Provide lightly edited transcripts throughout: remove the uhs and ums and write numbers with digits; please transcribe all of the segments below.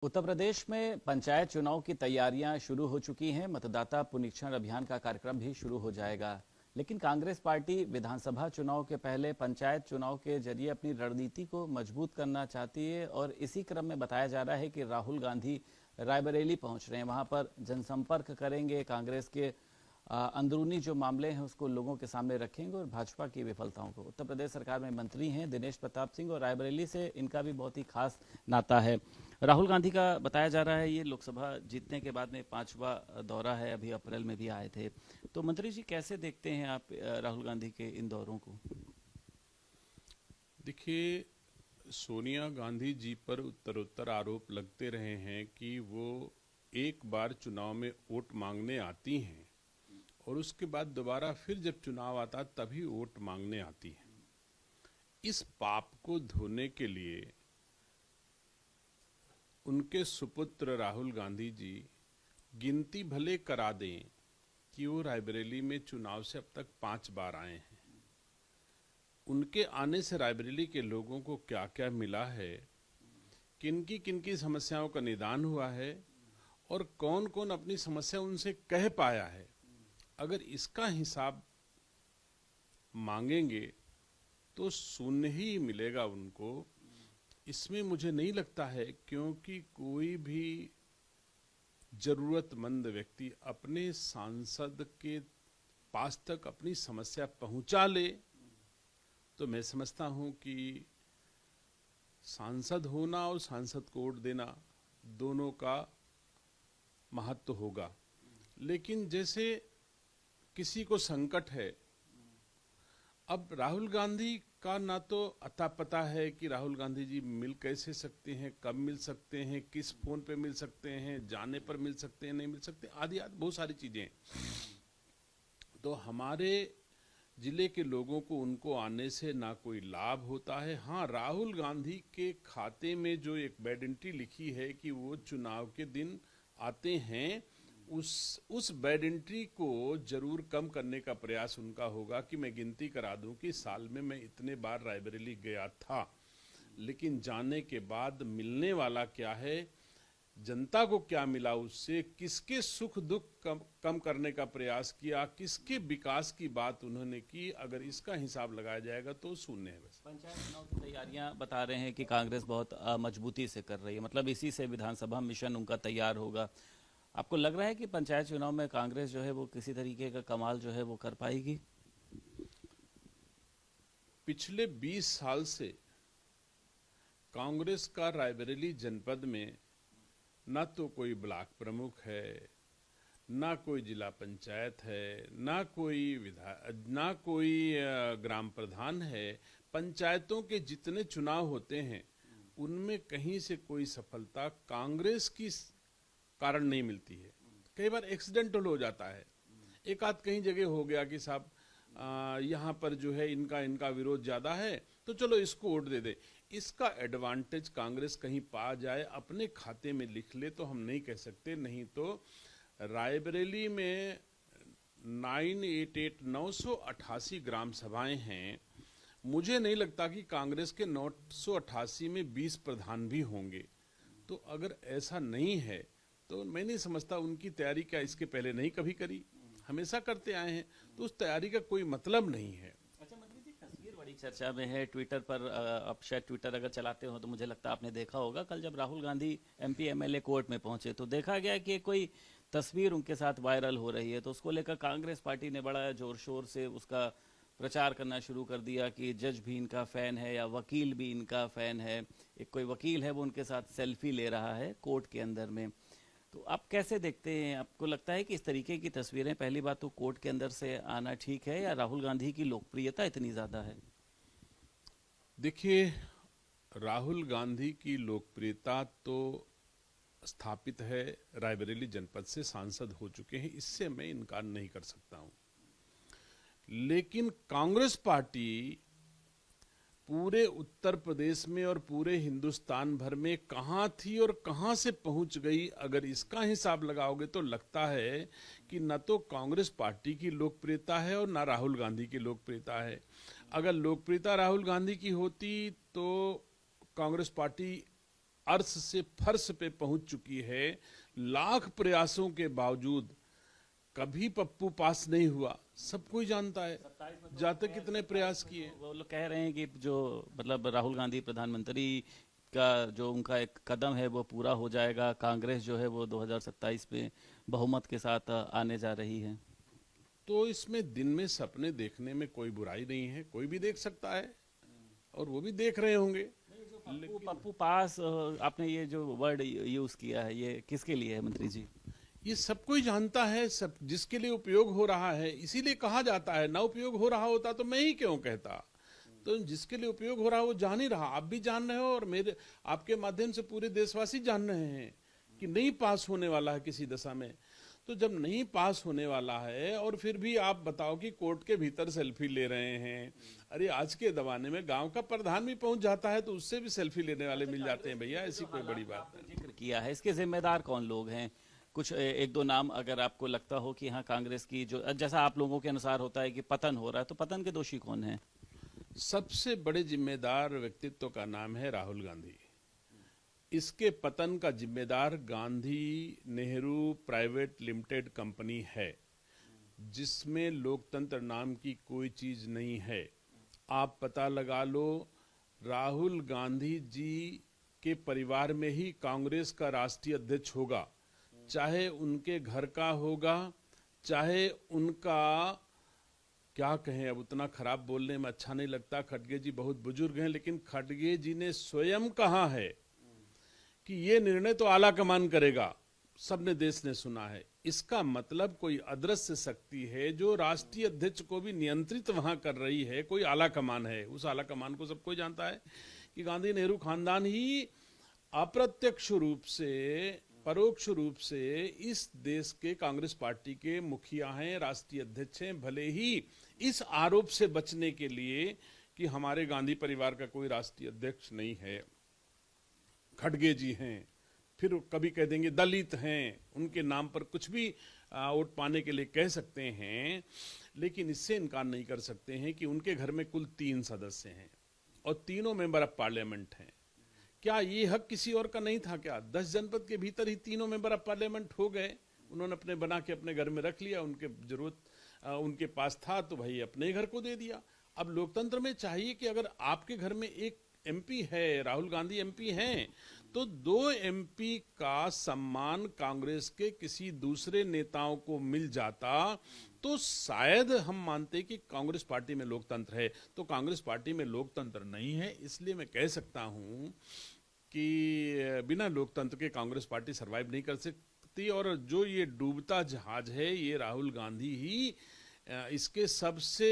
उत्तर प्रदेश में पंचायत चुनाव की तैयारियां शुरू हो चुकी हैं। मतदाता पुनरीक्षण अभियान का कार्यक्रम भी शुरू हो जाएगा। लेकिन कांग्रेस पार्टी विधानसभा चुनाव के पहले पंचायत चुनाव के जरिए अपनी रणनीति को मजबूत करना चाहती है और इसी क्रम में बताया जा रहा है कि राहुल गांधी रायबरेली पहुंच रहे हैं। वहां पर जनसंपर्क करेंगे, कांग्रेस के अंदरूनी जो मामले हैं उसको लोगों के सामने रखेंगे और भाजपा की विफलताओं को। उत्तर प्रदेश सरकार में मंत्री हैं दिनेश प्रताप सिंह और रायबरेली से इनका भी बहुत ही खास नाता है। राहुल गांधी का बताया जा रहा है ये लोकसभा जीतने के बाद में 5वां दौरा है, अभी अप्रैल में भी आए थे। तो मंत्री जी कैसे देखते हैं आप राहुल गांधी के इन दौरों को? देखिए, सोनिया गांधी जी पर उत्तरोत्तर आरोप लगते रहे हैं कि वो एक बार चुनाव में वोट मांगने आती हैं और उसके बाद दोबारा फिर जब चुनाव आता तभी वोट मांगने आती हैं। इस पाप को धोने के लिए उनके सुपुत्र राहुल गांधी जी गिनती भले करा दें कि वो रायबरेली में चुनाव से अब तक 5 बार आए हैं। उनके आने से रायबरेली के लोगों को क्या क्या मिला है, किनकी किनकी समस्याओं का निदान हुआ है और कौन कौन अपनी समस्या उनसे कह पाया है, अगर इसका हिसाब मांगेंगे तो शून्य ही मिलेगा उनको। इसमें मुझे नहीं लगता है, क्योंकि कोई भी जरूरतमंद व्यक्ति अपने सांसद के पास तक अपनी समस्या पहुंचा ले तो मैं समझता हूं कि सांसद होना और सांसद को वोट देना दोनों का महत्व होगा। लेकिन जैसे किसी को संकट है, अब राहुल गांधी का ना तो अता पता है कि राहुल गांधी जी मिल कैसे सकते हैं, कब मिल सकते हैं, किस फोन पे मिल सकते हैं, जाने पर मिल सकते हैं, नहीं मिल सकते, आदि आदि बहुत सारी चीजें। तो हमारे जिले के लोगों को उनको आने से ना कोई लाभ होता है। हाँ, राहुल गांधी के खाते में जो एक बैड एंट्री लिखी है कि वो चुनाव के दिन आते हैं, उस बैड एंट्री को जरूर कम करने का प्रयास उनका होगा कि मैं गिनती करा दूं कि साल में मैं इतने बार रायबरेली गया था, लेकिन जाने के बाद मिलने वाला क्या है, जनता को क्या मिला, उससे किसके सुख दुख कम करने का प्रयास किया, किसके विकास की बात उन्होंने की, अगर इसका हिसाब लगाया जाएगा तो शून्य है। बस पंचायत चुनाव की तैयारियां बता रहे हैं कि कांग्रेस बहुत मजबूती से कर रही है, मतलब इसी से विधानसभा मिशन उनका तैयार होगा। आपको लग रहा है कि पंचायत चुनाव में कांग्रेस जो है वो किसी तरीके का कमाल जो है वो कर पाएगी? पिछले 20 साल से कांग्रेस का रायबरेली जनपद में ना तो कोई ब्लॉक प्रमुख है, ना कोई जिला पंचायत है, ना कोई ग्राम प्रधान है। पंचायतों के जितने चुनाव होते हैं उनमें कहीं से कोई सफलता कांग्रेस की कारण नहीं मिलती है। कई बार एक्सीडेंटल हो जाता है, एक आध कहीं जगह हो गया कि साहब यहाँ पर जो है इनका विरोध ज्यादा है तो चलो इसको वोट दे दे। इसका एडवांटेज कांग्रेस कहीं पा जाए, अपने खाते में लिख ले तो हम नहीं कह सकते। नहीं तो रायबरेली में 988 ग्राम सभाएं हैं। मुझे नहीं लगता कि कांग्रेस के 988 में 20 प्रधान भी होंगे। तो अगर ऐसा नहीं है तो मैं नहीं समझता उनकी तैयारी क्या इसके पहले नहीं कभी करी, हमेशा करते आए हैं, तो उस तैयारी का कोई मतलब नहीं है। अच्छा मंत्री जी, तस्वीर बड़ी चर्चा में है ट्विटर पर। आप शायद ट्विटर अगर चलाते हो तो मुझे लगता है आपने देखा होगा, कल जब Rahul Gandhi MP MLA court में पहुंचे तो देखा गया कि कोई तस्वीर उनके साथ वायरल हो रही है, तो उसको लेकर कांग्रेस पार्टी ने बड़ा जोर शोर से उसका प्रचार करना शुरू कर दिया कि जज भी इनका फैन है या वकील भी इनका फैन है। एक कोई वकील है वो उनके साथ सेल्फी ले रहा है कोर्ट के अंदर में। तो आप कैसे देखते हैं? आपको लगता है कि इस तरीके की तस्वीरें पहली बात तो कोर्ट के अंदर से आना ठीक है, या राहुल गांधी की लोकप्रियता इतनी ज्यादा है? देखिए, राहुल गांधी की लोकप्रियता तो स्थापित है, रायबरेली जनपद से सांसद हो चुके हैं, इससे मैं इनकार नहीं कर सकता हूं। लेकिन कांग्रेस पार्टी पूरे उत्तर प्रदेश में और पूरे हिंदुस्तान भर में कहां थी और कहां से पहुंच गई, अगर इसका हिसाब लगाओगे तो लगता है कि न तो कांग्रेस पार्टी की लोकप्रियता है और न राहुल गांधी की लोकप्रियता है। अगर लोकप्रियता राहुल गांधी की होती तो कांग्रेस पार्टी अर्श से फर्श पे पहुंच चुकी है। लाख प्रयासों के बावजूद कभी पप्पू पास नहीं हुआ, सब कोई जानता है। जाते कितने प्रयास किए। वो लोग कह रहे हैं कि जो मतलब राहुल गांधी प्रधानमंत्री का जो उनका एक कदम है वो पूरा हो जाएगा, कांग्रेस जो है वो 2027 में बहुमत के साथ आने जा रही है। तो इसमें दिन में सपने देखने में कोई बुराई नहीं है, कोई भी देख सकता है और वो भी देख रहे होंगे। पप्पू पास आपने ये जो वर्ड यूज किया है ये किसके लिए है मंत्री जी? ये सब कोई जानता है, सब जिसके लिए उपयोग हो रहा है इसीलिए कहा जाता है। ना उपयोग हो रहा होता तो मैं ही क्यों कहता। तो जिसके लिए उपयोग हो रहा है वो जान ही रहा, आप भी जान रहे हो और मेरे आपके माध्यम से पूरे देशवासी जान रहे हैं कि नहीं पास होने वाला है किसी दशा में। तो जब नहीं पास होने वाला है और फिर भी आप बताओ कि कोर्ट के भीतर सेल्फी ले रहे हैं। अरे आज के जमाने में गांव का प्रधान भी पहुंच जाता है तो उससे भी सेल्फी लेने वाले मिल जाते हैं भैया, ऐसी कोई बड़ी बात नहीं। जिक्र किया है, इसके जिम्मेदार कौन लोग हैं? कुछ एक दो नाम अगर आपको लगता हो कि हाँ कांग्रेस की जो जैसा आप लोगों के अनुसार होता है कि पतन हो रहा है, तो पतन के दोषी कौन है? सबसे बड़े जिम्मेदार व्यक्तित्व का नाम है राहुल गांधी। इसके पतन का जिम्मेदार Gandhi Nehru private limited company है, जिसमें लोकतंत्र नाम की कोई चीज नहीं है। आप पता लगा लो, राहुल गांधी जी के परिवार में ही कांग्रेस का राष्ट्रीय अध्यक्ष होगा, चाहे उनके घर का होगा, चाहे उनका क्या कहें, अब उतना खराब बोलने में अच्छा नहीं लगता। खड़गे जी बहुत बुजुर्ग हैं, लेकिन खड़गे जी ने स्वयं कहा है कि ये निर्णय तो आला कमान करेगा, सबने देश ने सुना है। इसका मतलब कोई अदृश्य शक्ति है जो राष्ट्रीय अध्यक्ष को भी नियंत्रित वहां कर रही है, कोई आला कमान है। उस आला कमान को सब कोई जानता है कि गांधी नेहरू खानदान ही अप्रत्यक्ष रूप से परोक्ष रूप से इस देश के कांग्रेस पार्टी के मुखिया हैं, राष्ट्रीय अध्यक्ष हैं। भले ही इस आरोप से बचने के लिए कि हमारे गांधी परिवार का कोई राष्ट्रीय अध्यक्ष नहीं है, खड़गे जी हैं, फिर कभी कह देंगे दलित हैं, उनके नाम पर कुछ भी वोट पाने के लिए कह सकते हैं, लेकिन इससे इनकार नहीं कर सकते हैं कि उनके घर में कुल 3 सदस्य हैं और तीनों मेंबर ऑफ पार्लियामेंट हैं। क्या ये हक किसी और का नहीं था क्या? 10 जनपद के भीतर ही तीनों मेंबर ऑफ पार्लियामेंट हो गए, उन्होंने अपने बना के अपने घर में रख लिया। उनके जरूरत उनके पास था तो भाई अपने घर को दे दिया। अब लोकतंत्र में चाहिए कि अगर आपके घर में एक एमपी है, राहुल गांधी एमपी हैं, तो 2 एमपी का सम्मान कांग्रेस के किसी दूसरे नेताओं को मिल जाता तो शायद हम मानते कि कांग्रेस पार्टी में लोकतंत्र है। तो कांग्रेस पार्टी में लोकतंत्र नहीं है, इसलिए मैं कह सकता हूं कि बिना लोकतंत्र के कांग्रेस पार्टी सरवाइव नहीं कर सकती। और जो ये डूबता जहाज है, ये राहुल गांधी ही इसके सबसे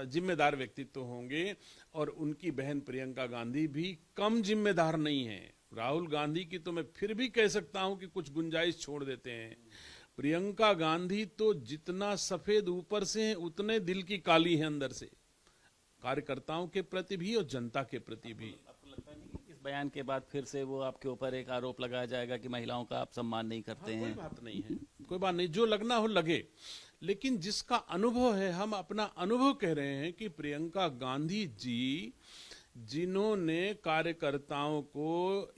जिम्मेदार व्यक्तित्व होंगे और उनकी बहन प्रियंका गांधी भी कम जिम्मेदार नहीं है। राहुल गांधी की तो मैं फिर भी कह सकता हूं कि कुछ गुंजाइश छोड़ देते हैं। प्रियंका गांधी तो जितना सफेद ऊपर से है उतने दिल की काली है अंदर से, कार्यकर्ताओं के प्रति भी और जनता के प्रति भी। आपको लगता नहीं कि इस बयान के बाद फिर से वो आपके ऊपर एक आरोप लगाया जाएगा कि महिलाओं का आप सम्मान नहीं करते हैं? कोई बात नहीं है, कोई बात नहीं, जो लगना हो लगे, लेकिन जिसका अनुभव है, हम अपना अनुभव कह रहे हैं कि प्रियंका गांधी जी जिन्होंने कार्यकर्ताओं को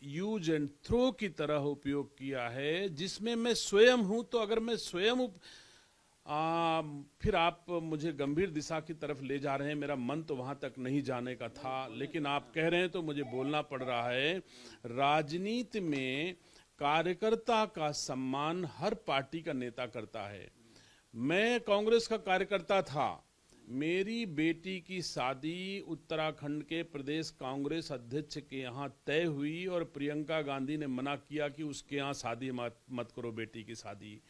यूज एंड थ्रो की तरह उपयोग किया है, जिसमें मैं स्वयं हूं, तो अगर मैं स्वयं फिर आप मुझे गंभीर दिशा की तरफ ले जा रहे हैं, मेरा मन तो वहां तक नहीं जाने का था, लेकिन आप कह रहे हैं तो मुझे बोलना पड़ रहा है। राजनीति में कार्यकर्ता का सम्मान हर पार्टी का नेता करता है। मैं कांग्रेस का कार्यकर्ता था, मेरी बेटी की शादी उत्तराखंड के प्रदेश कांग्रेस अध्यक्ष के यहाँ तय हुई और प्रियंका गांधी ने मना किया कि उसके यहाँ शादी मत करो, बेटी की शादी।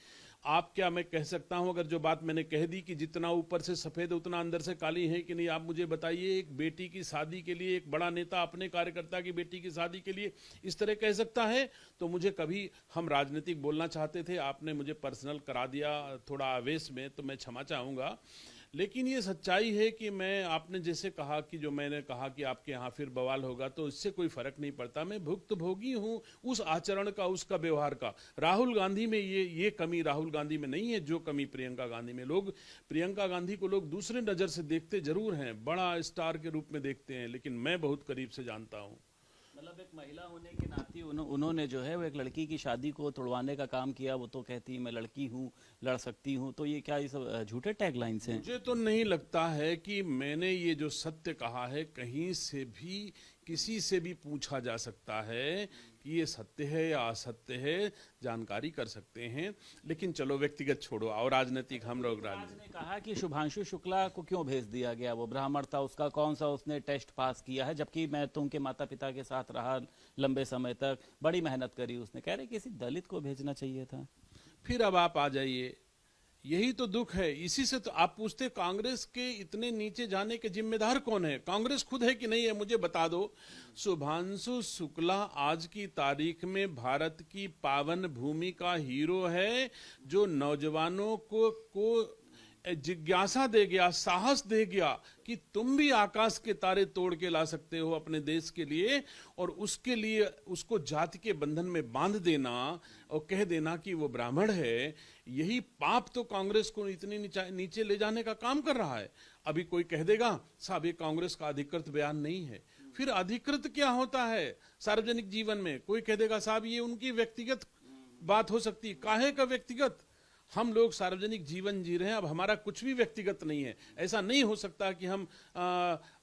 आप क्या मैं कह सकता हूं, अगर जो बात मैंने कह दी कि जितना ऊपर से सफेद उतना अंदर से काली है कि नहीं, आप मुझे बताइए, एक बेटी की शादी के लिए एक बड़ा नेता अपने कार्यकर्ता की बेटी की शादी के लिए इस तरह कह सकता है? तो मुझे कभी, हम राजनीतिक बोलना चाहते थे, आपने मुझे पर्सनल करा दिया थोड़ा आवेश में, तो मैं क्षमा चाहूंगा, लेकिन ये सच्चाई है कि मैं, आपने जैसे कहा कि जो मैंने कहा कि आपके यहाँ फिर बवाल होगा, तो इससे कोई फर्क नहीं पड़ता। मैं भुक्तभोगी हूँ उस आचरण का, उसका व्यवहार का। राहुल गांधी में ये कमी राहुल गांधी में नहीं है जो कमी प्रियंका गांधी में। लोग प्रियंका गांधी को लोग दूसरे नजर से देखते जरूर हैं, बड़ा स्टार के रूप में देखते हैं, लेकिन मैं बहुत करीब से जानता हूँ मतलब एक महिला होने के नाते उन्होंने जो है वो एक लड़की की शादी को तोड़वाने का काम किया। वो तो कहती मैं लड़की हूँ, लड़ सकती हूँ। तो ये क्या ये सब झूठे टैगलाइंस हैं? मुझे तो नहीं लगता है कि मैंने ये जो सत्य कहा है कहीं से भी किसी से भी पूछा जा सकता है कि ये सत्य है या असत्य है, जानकारी कर सकते हैं। लेकिन चलो व्यक्तिगत छोड़ो और राजनीतिक हम लोग राज ने कहा कि शुभांशु शुक्ला को क्यों भेज दिया गया, वो ब्राह्मण था, उसका कौन सा उसने टेस्ट पास किया है, जबकि मैं तो उनके माता पिता के साथ रहा लंबे समय तक, बड़ी मेहनत करी उसने। कह रहे किसी दलित को भेजना चाहिए था। फिर अब आप आ जाइए, यही तो दुख है। इसी से तो आप पूछते कांग्रेस के इतने नीचे जाने के जिम्मेदार कौन है? कांग्रेस खुद है कि नहीं है? मुझे बता दो। शुभांशु शुक्ला आज की तारीख में भारत की पावन भूमि का हीरो है, जो नौजवानों को जिज्ञासा दे गया, साहस दे गया कि तुम भी आकाश के तारे तोड़ के ला सकते हो अपने देश के लिए, और उसके लिए उसको जाति के बंधन में बांध देना और कह देना कि वो ब्राह्मण है, यही पाप तो कांग्रेस को इतनी नीचे ले जाने का काम कर रहा है। अभी कोई कह देगा साहब ये कांग्रेस का अधिकृत बयान नहीं है। फिर अधिकृत क्या होता है सार्वजनिक जीवन में? कोई कह देगा साहब ये उनकी व्यक्तिगत बात हो सकती है। काहे का व्यक्तिगत? हम लोग सार्वजनिक जीवन जी रहे हैं, अब हमारा कुछ भी व्यक्तिगत नहीं है। ऐसा नहीं हो सकता कि हम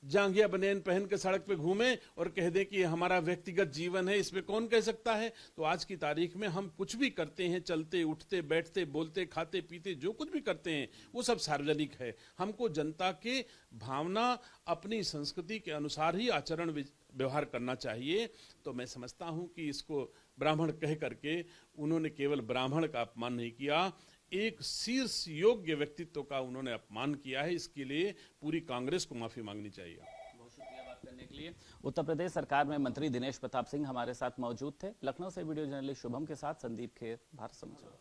जांघिया बनियान पहन के सड़क पे घूमें और कह दें कि हमारा व्यक्तिगत जीवन है। इसमें कौन कह सकता है? तो आज की तारीख में हम कुछ भी करते हैं, चलते उठते बैठते बोलते खाते पीते जो कुछ भी करते हैं वो सब सार्वजनिक है। हमको जनता के भावना अपनी संस्कृति के अनुसार ही आचरण व्यवहार करना चाहिए। तो मैं समझता हूं कि इसको ब्राह्मण कह करके उन्होंने केवल ब्राह्मण का अपमान नहीं किया, एक शीर्ष योग्य व्यक्तित्व का उन्होंने अपमान किया है। इसके लिए पूरी कांग्रेस को माफी मांगनी चाहिए। बहुत शुक्रिया बात करने के लिए। उत्तर प्रदेश सरकार में मंत्री दिनेश प्रताप सिंह हमारे साथ मौजूद थे। लखनऊ से वीडियो जर्नलिस्ट शुभम के साथ संदीप खेर, भारत समाचार।